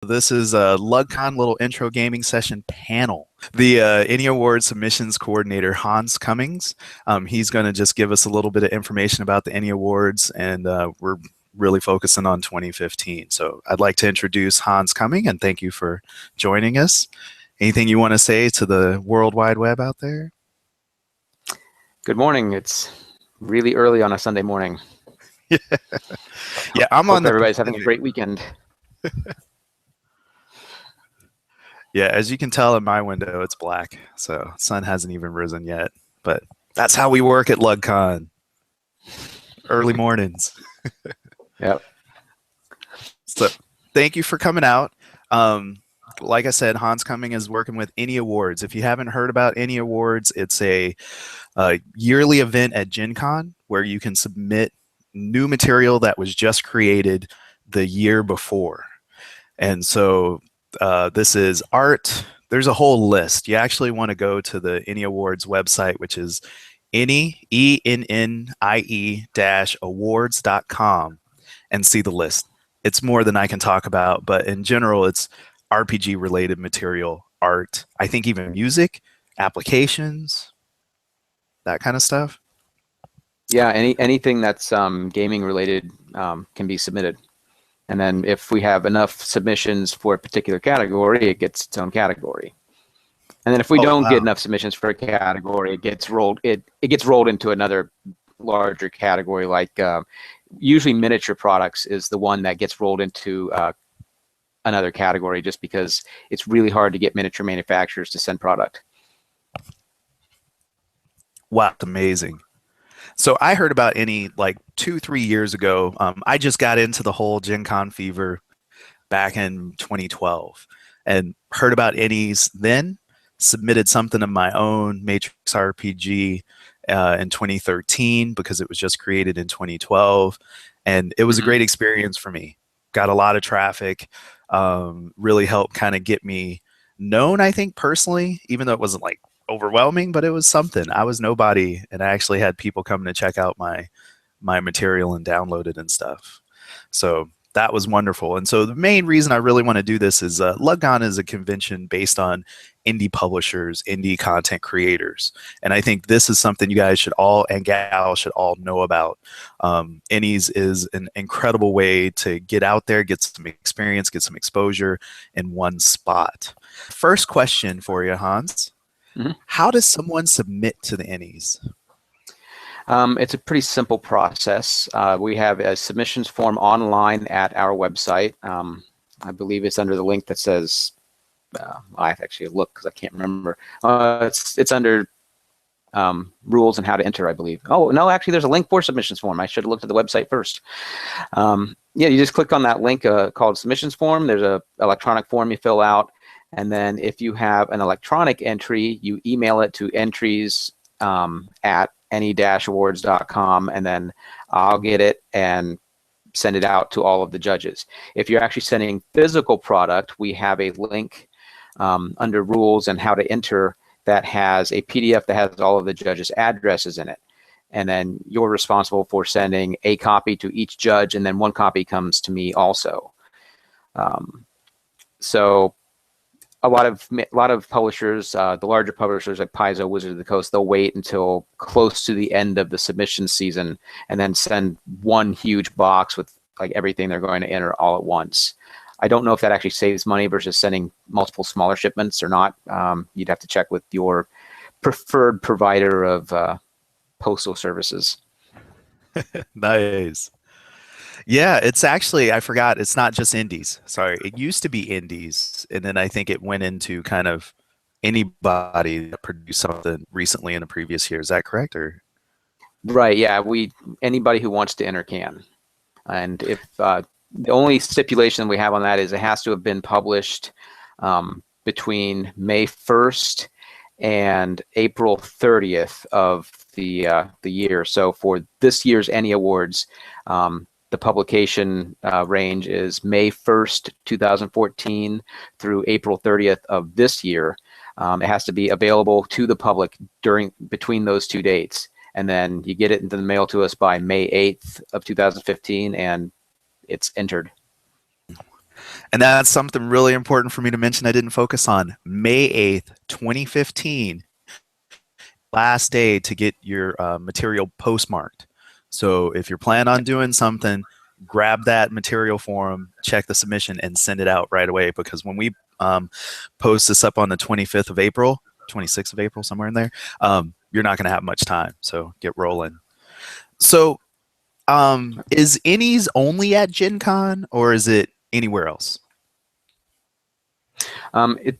This is a LUG Con little intro gaming session panel. The Ennie Awards submissions coordinator, Hans Cummings, he's going to just give us a little bit of information about the Ennie Awards, and we're really focusing on 2015. So I'd like to introduce Hans Cumming, and thank you for joining us. Anything you want to say to the World Wide Web out there? Good morning. It's really early on a Sunday morning. Yeah, I'm on. Everybody's having a great weekend. Yeah, as you can tell in my window, it's black, so sun hasn't even risen yet. But that's how we work at LUG Con. Early mornings. Yep. So thank you for coming out. Like I said, Hans Cumming is working with Ennie Awards. If you haven't heard about Ennie Awards, it's a yearly event at Gencon where you can submit new material that was just created the year before. And so this is art. There's a whole list. You actually want to go to the Ennie Awards website, which is Ennie, ENNIE-awards.com, and see the list. It's more than I can talk about, but in general, it's RPG related material, art, I think even music, applications, that kind of stuff. Yeah, anything that's gaming related can be submitted. And then if we have enough submissions for a particular category, it gets its own category. And then if we don't get enough submissions for a category, it gets rolled into another larger category, like usually miniature products is the one that gets rolled into another category, just because it's really hard to get miniature manufacturers to send product. Wow, it's amazing. So I heard about Ennie like 2-3 years ago. I just got into the whole Gen Con fever back in 2012 and heard about Ennies then, submitted something of my own, Matrix RPG, in 2013 because it was just created in 2012. And it was a great experience for me. Got a lot of traffic, really helped kind of get me known, I think, personally, even though it wasn't like overwhelming, but it was something. I was nobody, and I actually had people coming to check out my material and download it and stuff. So that was wonderful. And so the main reason I really want to do this is LUG Con is a convention based on indie publishers, indie content creators. And I think this is something you guys should all, and gals should all, know about. Innies is an incredible way to get out there, get some experience, get some exposure in one spot. First question for you, Hans. How does someone submit to the Innies? It's a pretty simple process. We have a submissions form online at our website. I believe it's under the link that says, I have to actually look because I can't remember. It's under rules and how to enter, I believe. Oh, no, actually, there's a link for submissions form. I should have looked at the website first. Yeah, you just click on that link called submissions form. There's an electronic form you fill out. And then if you have an electronic entry, you email it to entries at ennie-awards.com, and then I'll get it and send it out to all of the judges. If you're actually sending physical product, we have a link under rules and how to enter that has a PDF that has all of the judges' addresses in it. And then you're responsible for sending a copy to each judge, and then one copy comes to me also. So a lot of publishers, the larger publishers like Paizo, Wizard of the Coast, they'll wait until close to the end of the submission season and then send one huge box with like everything they're going to enter all at once. I don't know if that actually saves money versus sending multiple smaller shipments or not. You'd have to check with your preferred provider of postal services. Nice. Yeah, it's actually, I forgot, it's not just indies. Sorry, it used to be indies, and then I think it went into kind of anybody that produced something recently in a previous year. Is that correct? Or right? Yeah, anybody who wants to enter can. And if the only stipulation we have on that is it has to have been published between May 1st and April 30th of the year. So for this year's Ennie Awards, the publication range is May 1st, 2014 through April 30th of this year. It has to be available to the public between those two dates. And then you get it into the mail to us by May 8th of 2015, and it's entered. And that's something really important for me to mention I didn't focus on. May 8th, 2015, last day to get your material postmarked. So if you're planning on doing something, grab that material form, check the submission, and send it out right away. Because when we post this up on the 25th of April, 26th of April, somewhere in there, you're not going to have much time. So get rolling. So is Innies only at Gen Con, or is it anywhere else? That's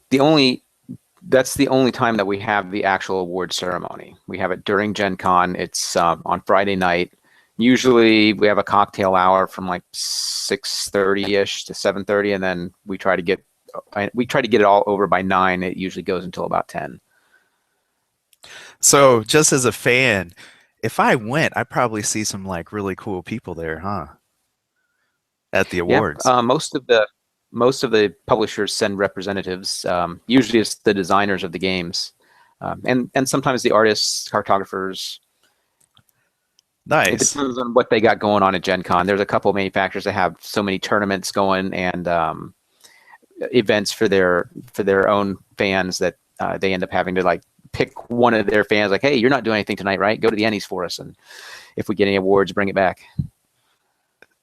the only time that we have the actual award ceremony. We have it during Gen Con. It's on Friday night. Usually we have a cocktail hour from like 6:30ish to 7:30, and then we try to get it all over by 9. It usually goes until about 10. So just as a fan, if I went, I'd probably see some like really cool people there, huh? At the Yeah, awards. most of the publishers send representatives. Usually it's the designers of the games, and sometimes the artists, cartographers. It Nice. depends on what they got going on at Gen Con. There's a couple of manufacturers that have so many tournaments going and events for their own fans that they end up having to like pick one of their fans, like, hey, you're not doing anything tonight, right? Go to the Ennies for us, and if we get any awards, bring it back.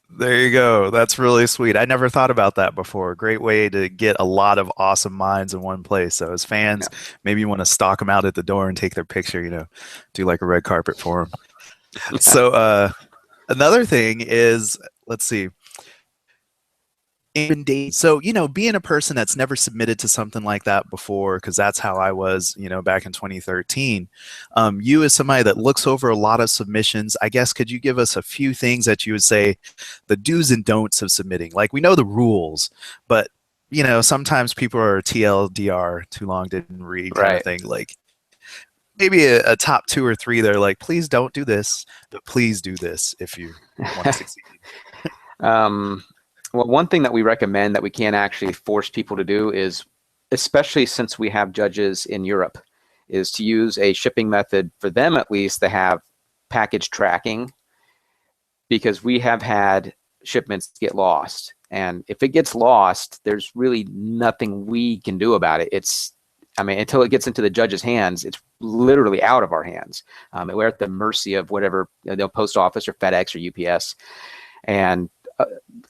There you go. That's really sweet. I never thought about that before. Great way to get a lot of awesome minds in one place. So as fans, Yeah. maybe you want to stalk them out at the door and take their picture, do like a red carpet for them. So another thing is, let's see. So, being a person that's never submitted to something like that before, because that's how I was, back in 2013, you as somebody that looks over a lot of submissions, I guess, could you give us a few things that you would say the do's and don'ts of submitting? Like, we know the rules, but, sometimes people are TLDR, too long didn't read kind of thing. Like, maybe a top 2 or 3, they're like, please don't do this, but please do this if you want to succeed. Well, one thing that we recommend that we can't actually force people to do is, especially since we have judges in Europe, is to use a shipping method for them, at least, to have package tracking, because we have had shipments get lost. And if it gets lost, there's really nothing we can do about it. Until it gets into the judge's hands, it's literally out of our hands. We're at the mercy of whatever, post office or FedEx or UPS. And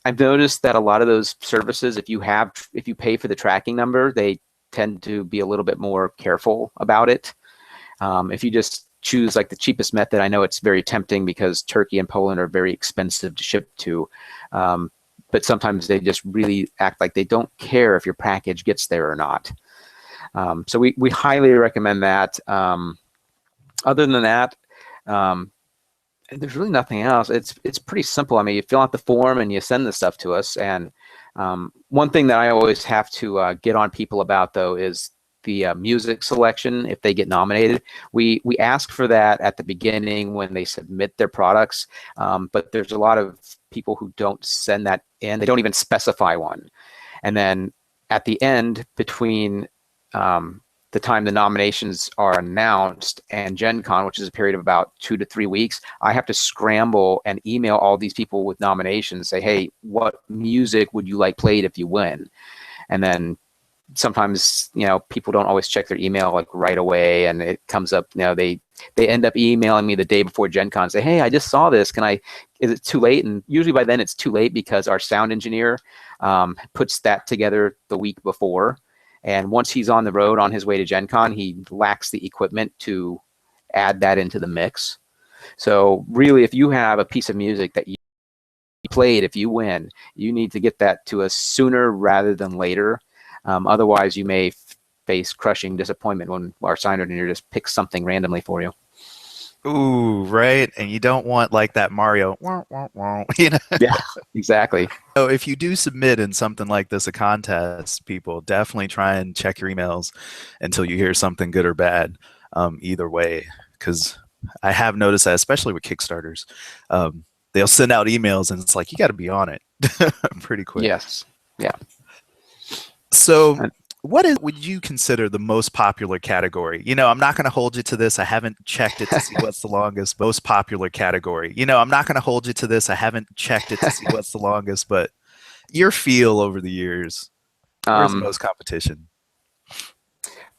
I've noticed that a lot of those services, if you pay for the tracking number, they tend to be a little bit more careful about it. If you just choose like the cheapest method, I know it's very tempting because Turkey and Poland are very expensive to ship to, but sometimes they just really act like they don't care if your package gets there or not. So we highly recommend that. Other than that, there's really nothing else. It's pretty simple. You fill out the form and you send the stuff to us. And one thing that I always have to get on people about, though, is the music selection. If they get nominated, we ask for that at the beginning when they submit their products. But there's a lot of people who don't send that in. They don't even specify one. And then at the end, between the time the nominations are announced and Gen Con, which is a period of about 2 to 3 weeks, I have to scramble and email all these people with nominations, say, hey, what music would you like played if you win? And then sometimes, people don't always check their email like right away, and it comes up, they end up emailing me the day before Gen Con, say, hey, I just saw this. Is it too late? And usually by then it's too late because our sound engineer puts that together the week before. And once he's on the road on his way to Gen Con, he lacks the equipment to add that into the mix. So really, if you have a piece of music that you played, if you win, you need to get that to us sooner rather than later. Otherwise, you may face crushing disappointment when our sound engineer just picks something randomly for you. Ooh, right. And you don't want like that Mario, wah, wah, wah, Yeah, exactly. So if you do submit in something like this, a contest, people definitely try and check your emails until you hear something good or bad, either way. Because I have noticed that, especially with Kickstarters, they'll send out emails and it's like, you got to be on it pretty quick. Yes. Yeah. So would you consider the most popular category? I'm not going to hold you to this. I haven't checked it to see what's the longest most popular category. I'm not going to hold you to this. I haven't checked it to see what's the longest, but Your feel over the years. Where's the Um, most competition?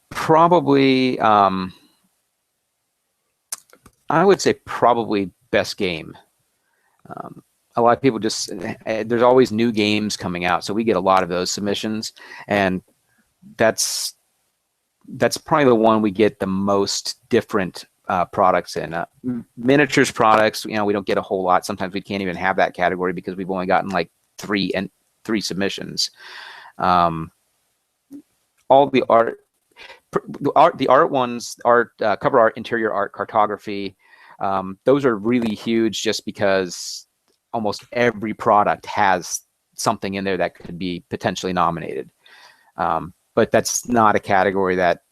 Probably, I would say probably best game. Um, a lot of people just, there's always new games coming out, so we get a lot of those submissions, and that's probably the one we get the most different products in. Miniatures products, you know, we don't get a whole lot. Sometimes we can't even have that category because we've only gotten like three submissions. All the art, the art ones, cover art, interior art, cartography, those are really huge just because almost every product has something in there that could be potentially nominated. But that's not a category that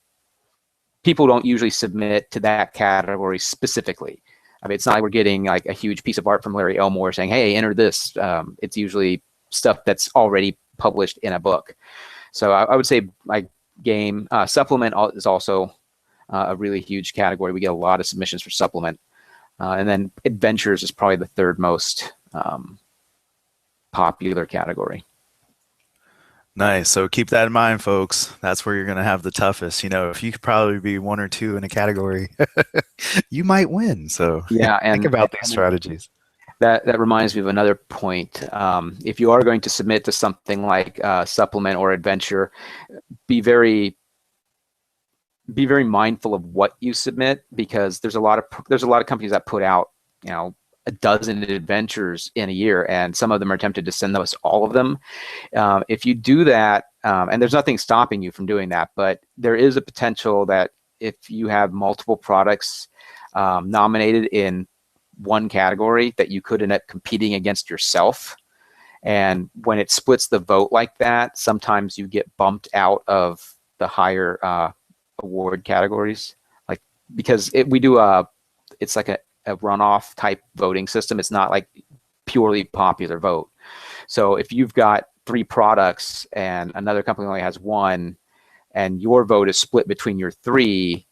people don't usually submit to that category specifically. I mean, it's not like we're getting like a huge piece of art from Larry Elmore saying, hey, enter this. It's usually stuff that's already published in a book. So I would say like game. Supplement is also a really huge category. We get a lot of submissions for supplement. And then adventures is probably the third most popular category. Nice. So keep that in mind, folks. That's where you're going to have the toughest. You know, if you could probably be one or two in a category, you might win. So Yeah, think about these strategies. That reminds me of another point. If you are going to submit to something like supplement or adventure, be very mindful of what you submit, because there's a lot of companies that put out, you know, a dozen adventures in a year, and some of them are tempted to send us all of them. If you do that, and there's nothing stopping you from doing that, but there is a potential that if you have multiple products nominated in one category, that you could end up competing against yourself. And when it splits the vote like that, sometimes you get bumped out of the higher award categories, like because we do it's like a runoff type voting system. It's not like purely popular vote. So if you've got 3 products and another company only has 1, and your vote is split between your 3,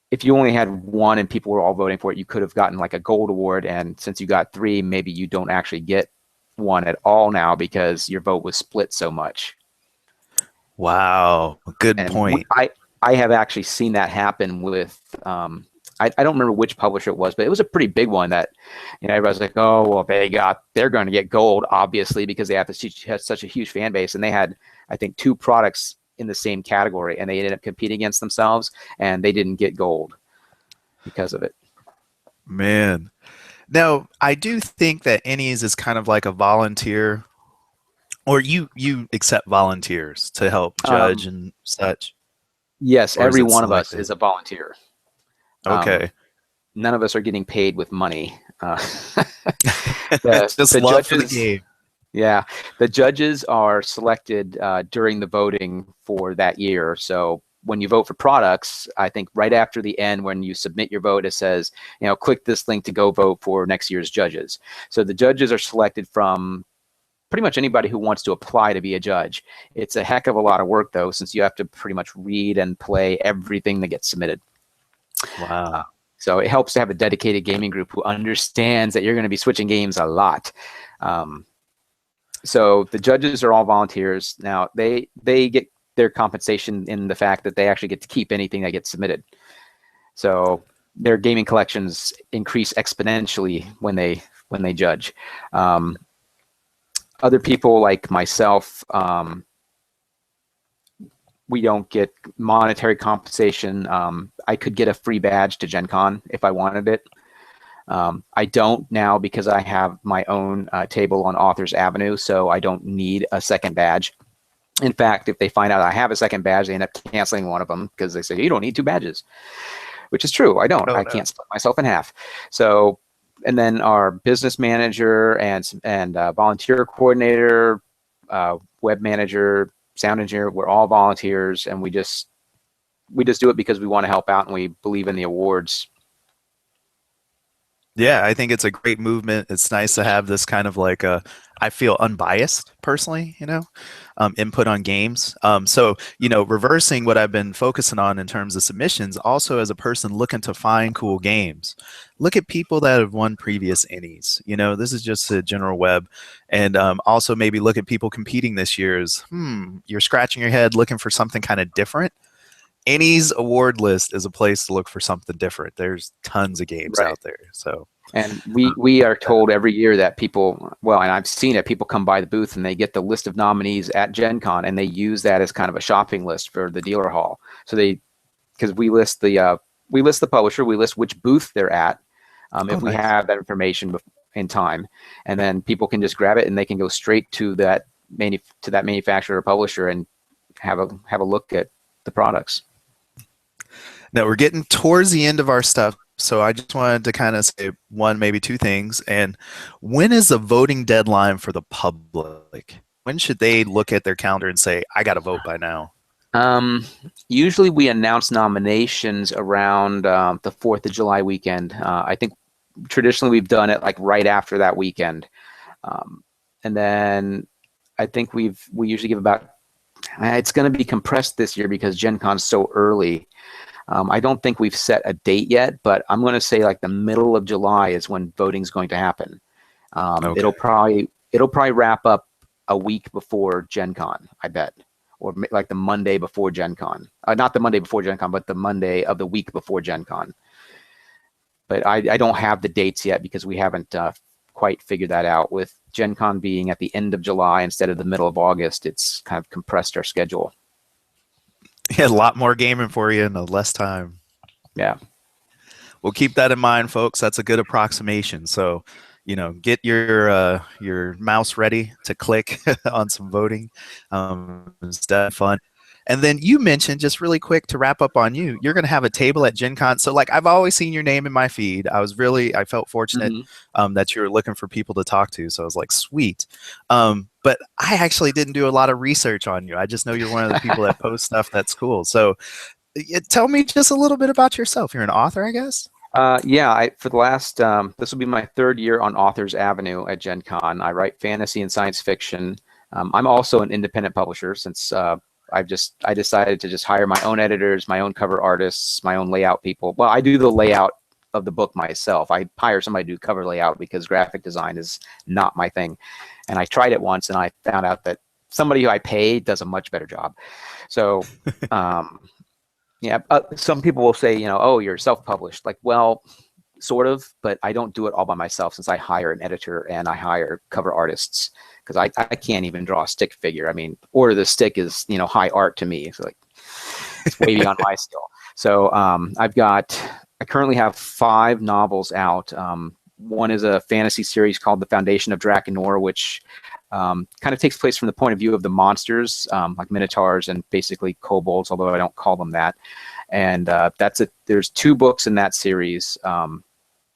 if you only had 1 and people were all voting for it, you could have gotten like a gold award. And since you got 3, maybe you don't actually get 1 at all now because your vote was split so much. Wow. Good point. I have actually seen that happen with I don't remember which publisher it was, but it was a pretty big one that, you know, everybody's like, oh, well, they're going to get gold, obviously, because they have such a huge fan base. And they had, I think, 2 products in the same category, and they ended up competing against themselves, and they didn't get gold because of it. Man. Now, I do think that Ennies is kind of like a volunteer, or you accept volunteers to help judge and such. Yes, Or is every it one of us selected? is a volunteer. Okay. None of us are getting paid with money. Just love for the game. Yeah, the judges are selected during the voting for that year. So when you vote for products, I think right after the end, when you submit your vote, it says, you know, click this link to go vote for next year's judges. So the judges are selected from pretty much anybody who wants to apply to be a judge. It's a heck of a lot of work, though, since you have to pretty much read and play everything that gets submitted. Wow. So it helps to have a dedicated gaming group who understands that you're going to be switching games a lot. So the judges are all volunteers. Now they get their compensation in the fact that they actually get to keep anything that gets submitted. So their gaming collections increase exponentially when they judge. Other people like myself, we don't get monetary compensation. I could get a free badge to Gencon if I wanted it. I don't now because I have my own table on Authors Avenue, so I don't need a second badge. In fact, if they find out I have a second badge, they end up canceling one of them because they say, you don't need 2 badges, which is true. I don't. I can't split myself in half. So, and then our business manager and volunteer coordinator, web manager, sound engineer, we're all volunteers, and we just do it because we want to help out and we believe in the awards. Yeah, I think it's a great movement. It's nice to have this kind of like a I feel unbiased personally, input on games. So, reversing what I've been focusing on in terms of submissions, also as a person looking to find cool games, look at people that have won previous Ennies. This is just a general web. And also maybe look at people competing this year's, you're scratching your head looking for something kind of different. Ennie's award list is a place to look for something different. There's tons of games Right. out there. So, And we are told every year that people, well, and I've seen it, people come by the booth and they get the list of nominees at Gen Con and they use that as kind of a shopping list for the dealer hall. So because we list the publisher, we list which booth they're at, if we nice. have that information in time, and then people can just grab it and they can go straight to that manufacturer or publisher and have a look at the products. Now we're getting towards the end of our stuff, so I just wanted to kind of say one, maybe two things. And when is the voting deadline for the public? When should they look at their calendar and say, I got to vote by now? Usually we announce nominations around the 4th of July weekend. I think traditionally we've done it like right after that weekend. And then I think we usually give about, it's going to be compressed this year because Gen Con's so early. I don't think we've set a date yet, but I'm going to say like the middle of July is when voting's going to happen. Okay. It'll probably wrap up a week before Gen Con, I bet, or like the Monday before Gen Con. Not the Monday before Gen Con, but the Monday of the week before Gen Con. But I don't have the dates yet because we haven't quite figured that out. With Gen Con being at the end of July instead of the middle of August, it's kind of compressed our schedule. Yeah, a lot more gaming for you in less time. Yeah. We'll keep that in mind, folks. That's a good approximation. So, get your mouse ready to click on some voting. It's definitely fun. And then you mentioned, just really quick to wrap up on you're going to have a table at Gen Con. So like I've always seen your name in my feed. I felt fortunate that you were looking for people to talk to. So I was like, sweet. But I actually didn't do a lot of research on you. I just know you're one of the people that post stuff that's cool. So tell me just a little bit about yourself. You're an author, I guess? Yeah, for the last, this will be my 3rd year on Authors Avenue at Gen Con. I write fantasy and science fiction. I'm also an independent publisher since I decided to just hire my own editors, my own cover artists, my own layout people. Well, I do the layout of the book myself. I hire somebody to do cover layout because graphic design is not my thing. And I tried it once and I found out that somebody who I pay does a much better job. So, yeah, some people will say, oh, you're self-published. Like, well, sort of, but I don't do it all by myself since I hire an editor and I hire cover artists because I can't even draw a stick figure. I mean, Order the Stick is, high art to me. It's like, it's way beyond my skill. So I currently have 5 novels out. One is a fantasy series called The Foundation of Drakenor, which kind of takes place from the point of view of the monsters, like minotaurs and basically kobolds, although I don't call them that. And there's 2 books in that series.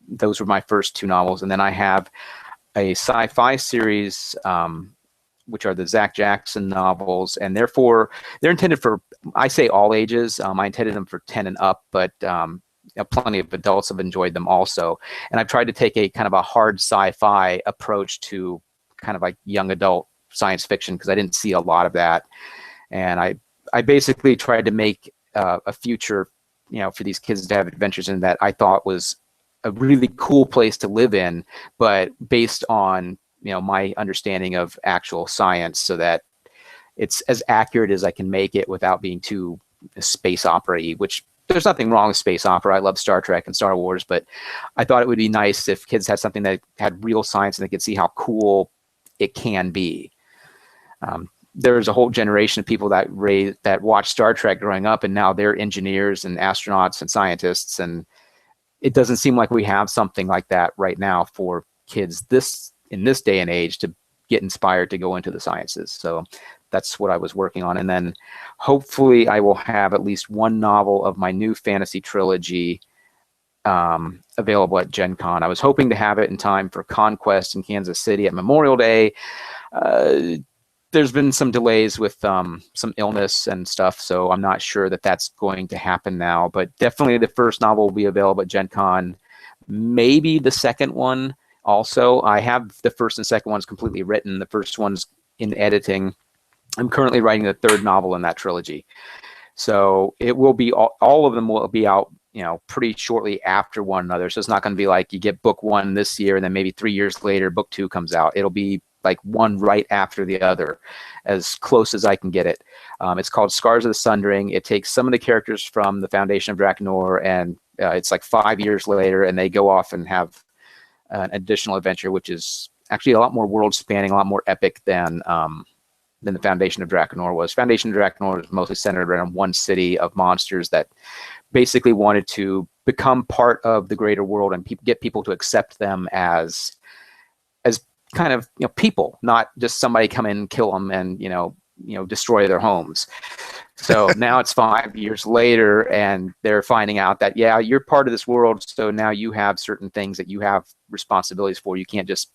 Those were my first 2 novels. And then I have a sci-fi series, which are the Zach Jackson novels. And therefore, they're intended for, I say all ages. I intended them for 10 and up, but plenty of adults have enjoyed them also. And I've tried to take a kind of a hard sci-fi approach to kind of like young adult science fiction because I didn't see a lot of that. And I basically tried to make a future, for these kids to have adventures in that I thought was a really cool place to live in, but based on, my understanding of actual science so that it's as accurate as I can make it without being too space opera-y, which there's nothing wrong with space opera. I love Star Trek and Star Wars, but I thought it would be nice if kids had something that had real science and they could see how cool it can be. There's a whole generation of people that watched Star Trek growing up, and now they're engineers and astronauts and scientists, and it doesn't seem like we have something like that right now for kids in this day and age to get inspired to go into the sciences. So that's what I was working on. And then hopefully I will have at least 1 novel of my new fantasy trilogy available at Gen Con. I was hoping to have it in time for Conquest in Kansas City at Memorial Day. There's been some delays with some illness and stuff, so I'm not sure that that's going to happen now. But definitely the first novel will be available at Gen Con. Maybe the second one Also, I have the first and second ones completely written. The first one's in editing. I'm currently writing the third novel in that trilogy. So it will be, all of them will be out, pretty shortly after one another. So it's not going to be like you get book one this year and then maybe 3 years later, book two comes out. It'll be like one right after the other, as close as I can get it. It's called Scars of the Sundering. It takes some of the characters from the Foundation of Drakenor, and it's like 5 years later, and they go off and have an additional adventure, which is actually a lot more world spanning, a lot more epic than the Foundation of Drakenor was. Foundation of Drakenor was mostly centered around one city of monsters that basically wanted to become part of the greater world and get people to accept them as kind of people, not just somebody come in and kill them and destroy their homes. So now it's 5 years later, and they're finding out that, yeah, you're part of this world, so now you have certain things that you have responsibilities for. You can't just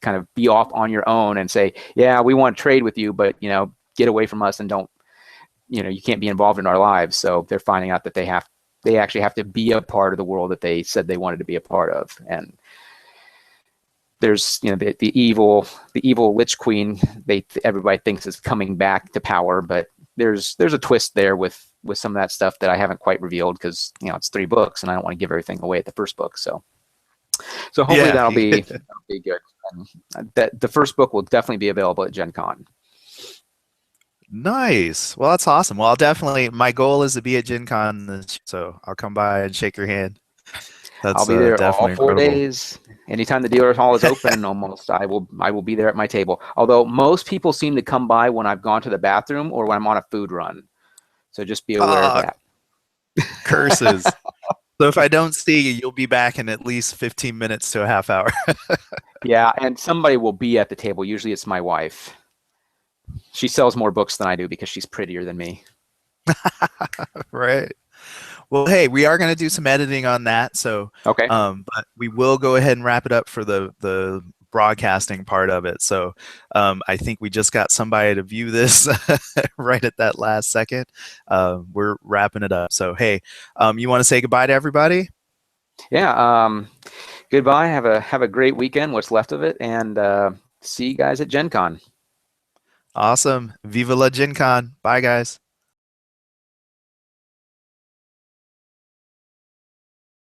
kind of be off on your own and say, yeah, we want to trade with you, but get away from us and don't, you can't be involved in our lives. So they're finding out that they actually have to be a part of the world that they said they wanted to be a part of. And there's the evil Lich Queen, everybody thinks is coming back to power, but there's a twist there with some of that stuff that I haven't quite revealed, because it's 3 books and I don't want to give everything away at the first book. So hopefully that'll be good. And the first book will definitely be available at Gencon. Nice. Well, that's awesome. Well, my goal is to be at Gencon, so I'll come by and shake your hand. I'll be there all 4 days. Anytime the dealer's hall is open, almost I will be there at my table. Although most people seem to come by when I've gone to the bathroom or when I'm on a food run. So just be aware of that. Curses. So if I don't see you, you'll be back in at least 15 minutes to a half hour. Yeah, and somebody will be at the table. Usually it's my wife. She sells more books than I do because she's prettier than me. Right. Well, hey, we are going to do some editing on that, so okay. But we will go ahead and wrap it up for the broadcasting part of it. So I think we just got somebody to view this right at that last second. We're wrapping it up. So hey, you want to say goodbye to everybody? Yeah. Goodbye. Have a great weekend, what's left of it, and see you guys at Gencon. Awesome. Viva la Gencon. Bye, guys.